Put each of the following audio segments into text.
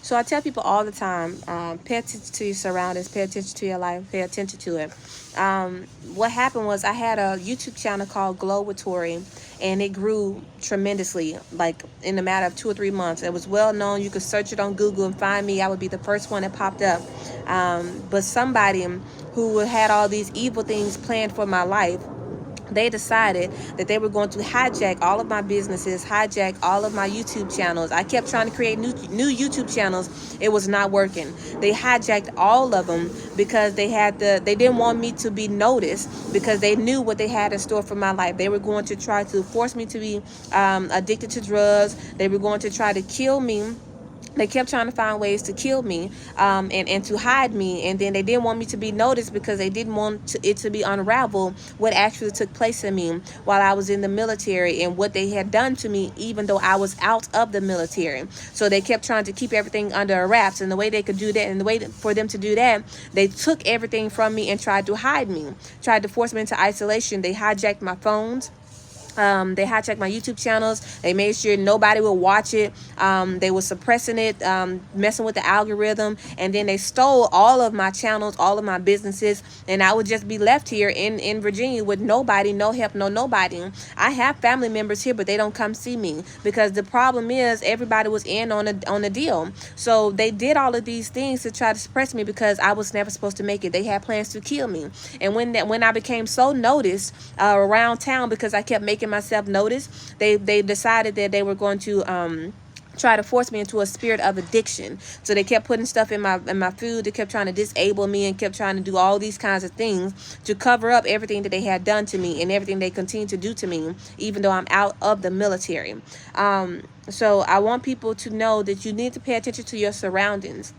So I tell people all the time, pay attention to your surroundings, pay attention to your life, pay attention to it. What happened was I had a YouTube channel called Glow with Tori, and it grew tremendously, like in a matter of 2 or 3 months. It was well known. You could search it on Google and find me. I would be the first one that popped up. But somebody who had all these evil things planned for my life, they decided that they were going to hijack all of my businesses, hijack all of my YouTube channels. I kept trying to create new YouTube channels. It was not working. They hijacked all of them because they didn't want me to be noticed, because they knew what they had in store for my life. They were going to try to force me to be addicted to drugs. They were going to try to kill me. They kept trying to find ways to kill me, and to hide me. And then they didn't want me to be noticed because they didn't want it to be unraveled what actually took place in me while I was in the military, and what they had done to me even though I was out of the military. So they kept trying to keep everything under wraps, and the way they could do that, and the way for them to do that, they took everything from me and tried to hide me, tried to force me into isolation. They hijacked my phones. They hijacked my YouTube channels. They made sure nobody would watch it. They were suppressing it, messing with the algorithm. And then they stole all of my channels, all of my businesses. And I would just be left here in Virginia with nobody, no help, no nobody. I have family members here, but they don't come see me, because the problem is everybody was in on the deal. So they did all of these things to try to suppress me, because I was never supposed to make it. They had plans to kill me. And when I became so noticed around town, because I kept making myself noticed, they decided that they were going to try to force me into a spirit of addiction. So they kept putting stuff in my food. They kept trying to disable me, and kept trying to do all these kinds of things to cover up everything that they had done to me, and everything they continue to do to me even though I'm out of the military. So I want people to know that you need to pay attention to your surroundings.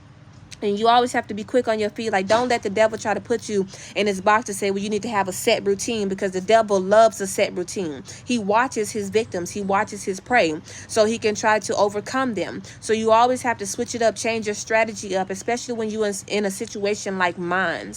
And you always have to be quick on your feet. Like, don't let the devil try to put you in his box to say, well, you need to have a set routine, because the devil loves a set routine. He watches his victims. He watches his prey, so he can try to overcome them. So you always have to switch it up, change your strategy up, especially when you're in a situation like mine.